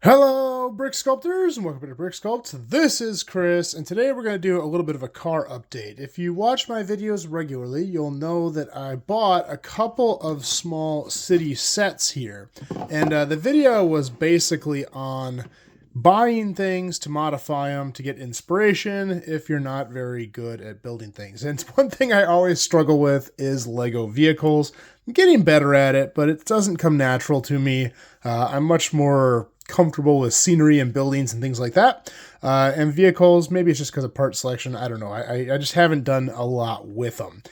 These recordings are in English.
Hello, Brick Sculptors, and welcome to Brick Sculpt. This is Chris, and today we're going to do a little bit of a car update. If you watch my videos regularly, you'll know that I bought a couple of small city sets here. And the video was basically on buying things to modify them to get inspiration if you're not very good at building things. And one thing I always struggle with is Lego vehicles. I'm getting better at it, but it doesn't come natural to me. I'm much more comfortable with scenery and buildings and things like that. And vehicles, maybe it's just because of part selection. I don't know. I just haven't done a lot with them.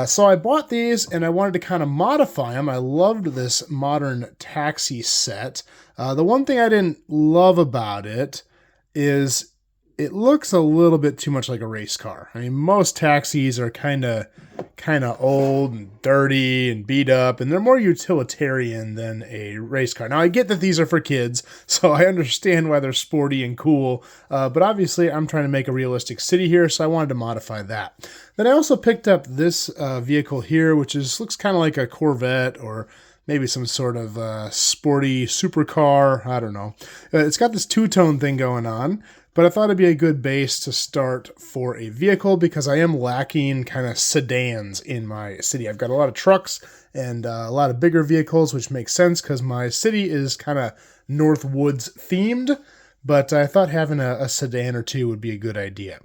So I bought these and I wanted to kind of modify them. I loved this modern taxi set. The one thing I didn't love about it is it looks a little bit too much like a race car. I mean, most taxis are kind of old and dirty and beat up, and they're more utilitarian than a race car. Now, I get that these are for kids, so I understand why they're sporty and cool, but obviously I'm trying to make a realistic city here, so I wanted to modify that. Then I also picked up this vehicle here, which looks kind of like a Corvette or maybe some sort of sporty supercar. I don't know. It's got this two-tone thing going on, but I thought it'd be a good base to start for a vehicle because I am lacking kind of sedans in my city. I've got a lot of trucks and a lot of bigger vehicles, which makes sense because my city is kind of North Woods themed, but I thought having a sedan or two would be a good idea.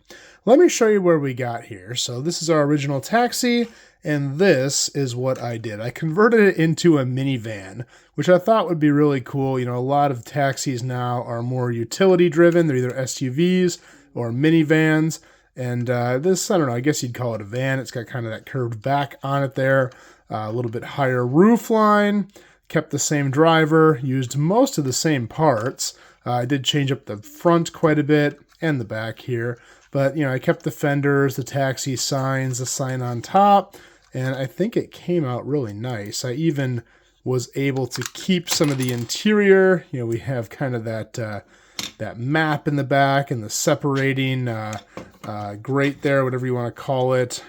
Let me show you where we got here. So this is our original taxi, and this is what I did. I converted it into a minivan, which I thought would be really cool. You know, a lot of taxis now are more utility driven. They're either SUVs or minivans. And this, I don't know, I guess you'd call it a van. It's got kind of that curved back on it there, a little bit higher roof line, kept the same driver, used most of the same parts. I did change up the front quite a bit and the back here. But, you know, I kept the fenders, the taxi signs, the sign on top, and I think it came out really nice. I even was able to keep some of the interior. You know, we have kind of that map in the back and the separating grate there, whatever you want to call it,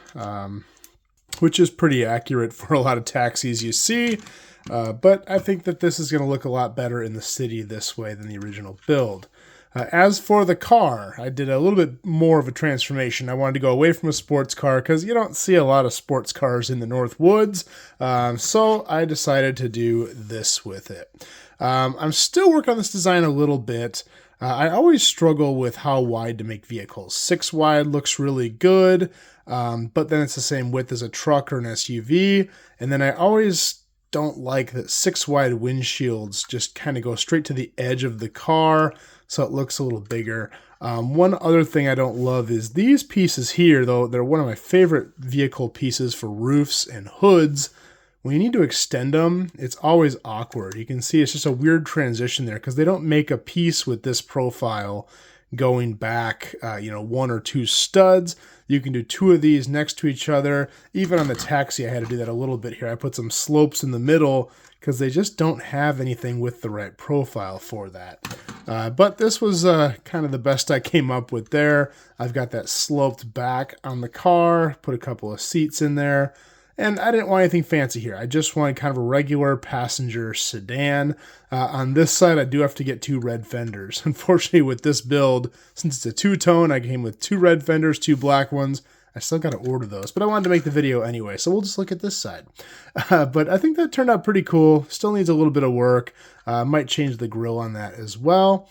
which is pretty accurate for a lot of taxis you see. But I think that this is going to look a lot better in the city this way than the original build. As for the car, I did a little bit more of a transformation. I wanted to go away from a sports car because you don't see a lot of sports cars in the North Woods. So I decided to do this with it. I'm still working on this design a little bit. I always struggle with how wide to make vehicles. 6 wide looks really good, but then it's the same width as a truck or an SUV. And then I always don't like that 6 wide windshields just kind of go straight to the edge of the car, so it looks a little bigger. One other thing I don't love is these pieces here, though they're one of my favorite vehicle pieces for roofs and hoods. When you need to extend them, it's always awkward. You can see it's just a weird transition there because they don't make a piece with this profile going back, 1 or 2 studs. You can do 2 of these next to each other. Even on the taxi, I had to do that a little bit here. I put some slopes in the middle because they just don't have anything with the right profile for that. But this was kind of the best I came up with there. I've got that sloped back on the car, put a couple of seats in there. And I didn't want anything fancy here. I just wanted kind of a regular passenger sedan. On this side, I do have to get 2 red fenders. Unfortunately, with this build, since it's a two-tone, I came with 2 red fenders, 2 black ones. I still got to order those, but I wanted to make the video anyway, so we'll just look at this side. But I think that turned out pretty cool. Still needs a little bit of work. Might change the grille on that as well.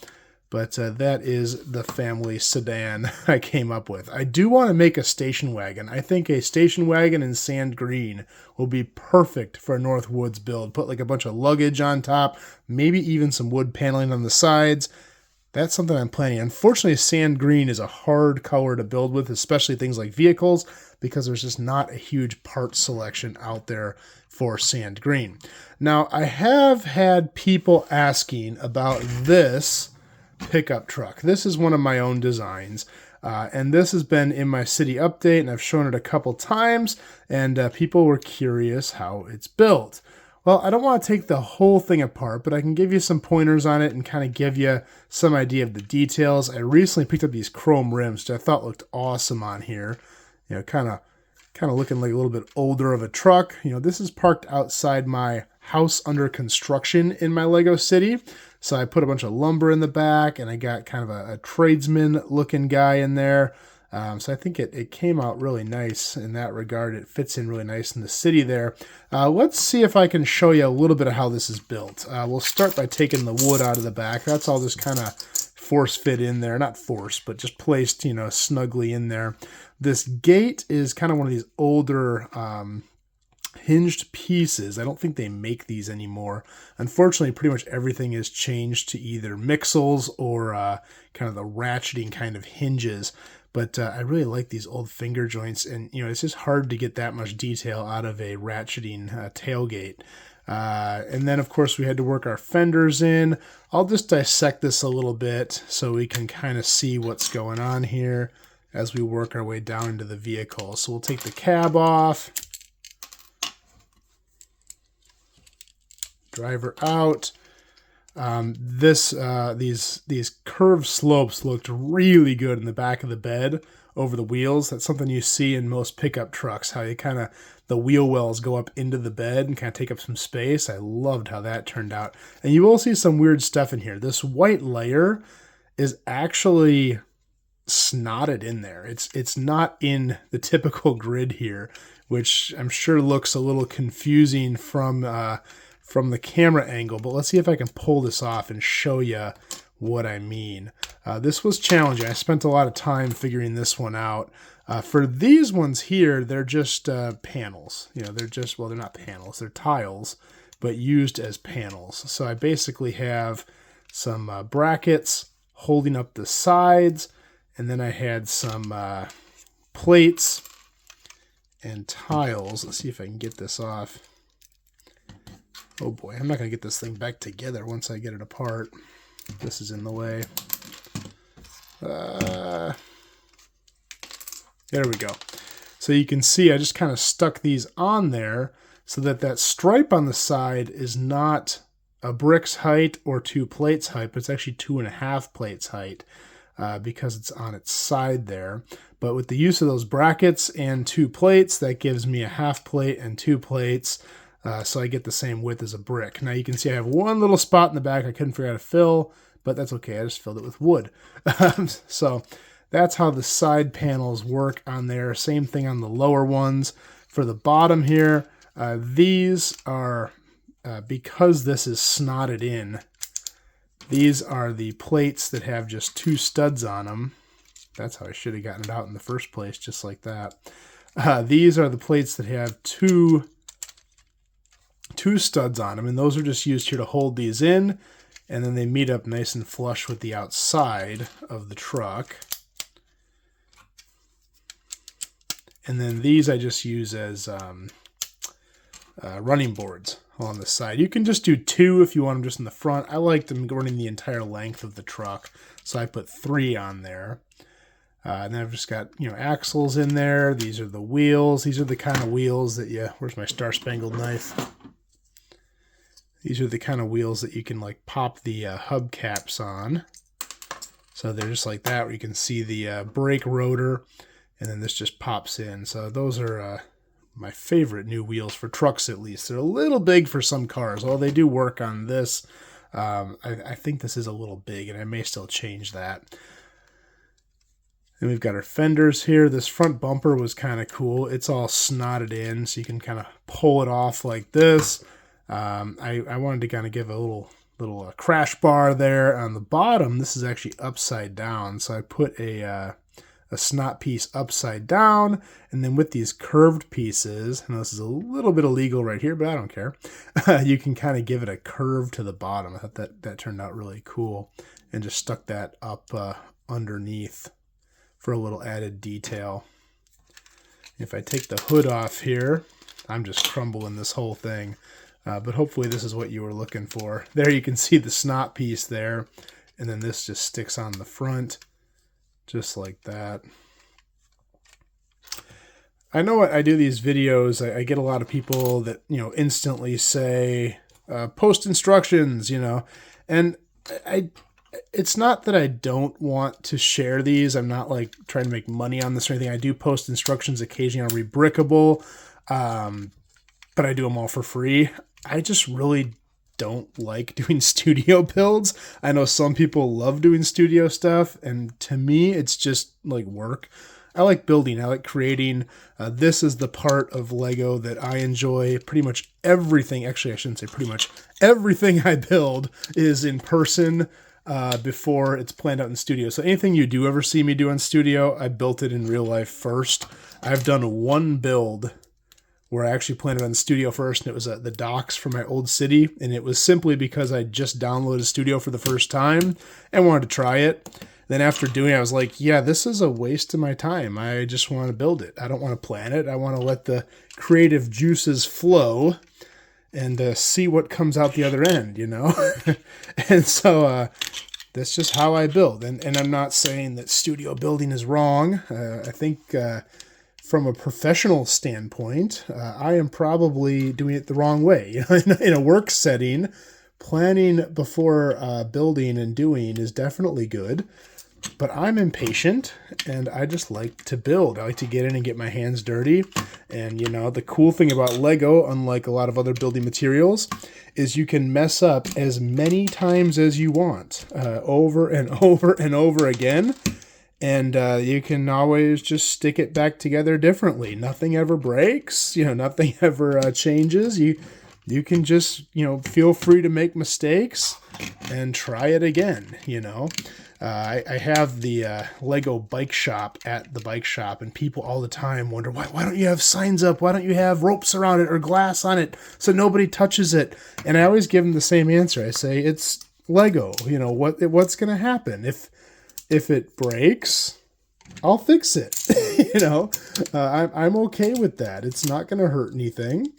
But that is the family sedan I came up with. I do want to make a station wagon. I think a station wagon in sand green will be perfect for a North Woods build. Put like a bunch of luggage on top, maybe even some wood paneling on the sides. That's something I'm planning. Unfortunately, sand green is a hard color to build with, especially things like vehicles, because there's just not a huge part selection out there for sand green. Now, I have had people asking about this pickup truck. This is one of my own designs, and this has been in my city update, and I've shown it a couple times, and people were curious how it's built. Well, I don't want to take the whole thing apart, but I can give you some pointers on it and kind of give you some idea of the details. I recently picked up these chrome rims, which I thought looked awesome on here. You know, kind of looking like a little bit older of a truck. You know, this is parked outside my house under construction in my Lego city. So I put a bunch of lumber in the back, and I got kind of a tradesman looking guy in there. So I think it came out really nice in that regard. It fits in really nice in the city there. Let's see if I can show you a little bit of how this is built. We'll start by taking the wood out of the back. That's all just kind of force fit in there. Not force, but just placed, you know, snugly in there. This gate is kind of one of these older hinged pieces. I don't think they make these anymore. Unfortunately, pretty much everything is changed to either mixels or kind of the ratcheting kind of hinges. But I really like these old finger joints, and you know, it's just hard to get that much detail out of a ratcheting tailgate. And then of course we had to work our fenders in. I'll just dissect this a little bit so we can kind of see what's going on here as we work our way down into the vehicle. So we'll take the cab off, driver out. These curved slopes looked really good in the back of the bed over the wheels. That's something you see in most pickup trucks, how you kind of, the wheel wells go up into the bed and kind of take up some space. I loved how that turned out. And you will see some weird stuff in here. This white layer is actually snotted in there. It's not in the typical grid here, which I'm sure looks a little confusing from the camera angle, but let's see if I can pull this off and show you what I mean. This was challenging. I spent a lot of time figuring this one out. For these ones here, they're just panels. You know, they're just, well, they're not panels, they're tiles, but used as panels. So I basically have some brackets holding up the sides, and then I had some plates and tiles. Let's see if I can get this off. Oh boy, I'm not going to get this thing back together once I get it apart. This is in the way. There we go. So you can see I just kind of stuck these on there so that that stripe on the side is not a brick's height or 2 plates height, but it's actually 2.5 plates height because it's on its side there. But with the use of those brackets and 2 plates, that gives me a 1/2 plate and 2 plates. So I get the same width as a brick. Now you can see I have one little spot in the back I couldn't figure out how to fill, but that's okay. I just filled it with wood. So that's how the side panels work on there. Same thing on the lower ones. For the bottom here, these are, because this is snotted in, these are the plates that have just 2 studs on them. That's how I should have gotten it out in the first place, just like that. These are the plates that have two studs on them, and those are just used here to hold these in, and then they meet up nice and flush with the outside of the truck. And then these I just use as running boards on the side. You can just do 2 if you want them just in the front. I like them running the entire length of the truck, so I put 3 on there. And then I've just got, you know, axles in there. These are the wheels. These are the kind of wheels that where's my Star Spangled Knife? These are the kind of wheels that you can like pop the hubcaps on. So they're just like that, where you can see the brake rotor, and then this just pops in. So those are my favorite new wheels for trucks, at least. They're a little big for some cars, although they do work on this. I think this is a little big, and I may still change that. And we've got our fenders here. This front bumper was kind of cool. It's all snotted in, so you can kind of pull it off like this. I wanted to kind of give a little crash bar there on the bottom. This is actually upside down, so I put a snot piece upside down, and then with these curved pieces, and this is a little bit illegal right here, but I don't care, you can kind of give it a curve to the bottom. I thought that turned out really cool, and just stuck that up underneath for a little added detail. If I take the hood off here, I'm just crumbling this whole thing. But hopefully this is what you were looking for. There you can see the snot piece there, and then this just sticks on the front, just like that. I know I do these videos, I get a lot of people that, you know, instantly say, post instructions, you know, and it's not that I don't want to share these. I'm not like trying to make money on this or anything. I do post instructions occasionally on Rebrickable, but I do them all for free. I just really don't like doing studio builds. I know some people love doing studio stuff, and to me, it's just like work. I like building. I like creating. This is the part of Lego that I enjoy. Pretty much everything. Actually, I shouldn't say pretty much. Everything I build is in person before it's planned out in studio. So anything you do ever see me do in studio, I built it in real life first. I've done one build where I actually planned it on the studio first, and it was the docks for my old city, and it was simply because I just downloaded Studio for the first time and wanted to try it. Then after doing it, I was like, yeah, this is a waste of my time. I just want to build it. I don't want to plan it. I want to let the creative juices flow and see what comes out the other end, you know? And so that's just how I build. And I'm not saying that studio building is wrong. I think from a professional standpoint, I am probably doing it the wrong way. In a work setting, planning before building and doing is definitely good. But I'm impatient, and I just like to build. I like to get in and get my hands dirty. And, you know, the cool thing about Lego, unlike a lot of other building materials, is you can mess up as many times as you want, over and over and over again. And you can always just stick it back together differently. Nothing ever breaks. You know, nothing ever changes. You can just, you know, feel free to make mistakes and try it again, you know. I have the Lego bike shop at the bike shop, and people all the time wonder, why don't you have signs up? Why don't you have ropes around it or glass on it so nobody touches it? And I always give them the same answer. I say, it's Lego. You know, what's going to happen? If it breaks, I'll fix it. You know, I'm okay with that. It's not going to hurt anything.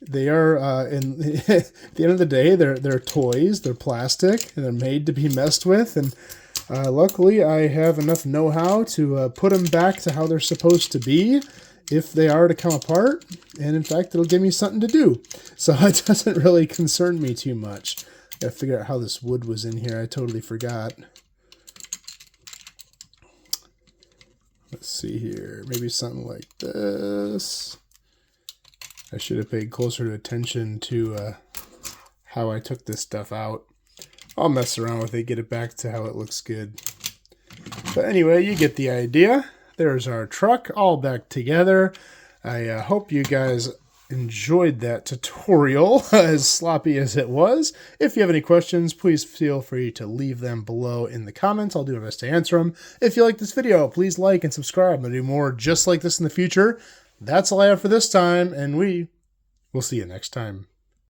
They are, at the end of the day, they're toys. They're plastic, and they're made to be messed with. And luckily, I have enough know-how to put them back to how they're supposed to be if they are to come apart. And in fact, it'll give me something to do. So it doesn't really concern me too much. Gotta figure out how this wood was in here. I totally forgot. Let's see here. Maybe something like this. I should have paid closer attention to how I took this stuff out. I'll mess around with it, get it back to how it looks good. But anyway, you get the idea. There's our truck all back together. I hope you guys enjoyed that tutorial, as sloppy as it was. If you have any questions, please feel free to leave them below in the comments. I'll do my best to answer them. If you like this video, please like and subscribe. I'm going to do more just like this in the future. That's all I have for this time, and we will see you next time.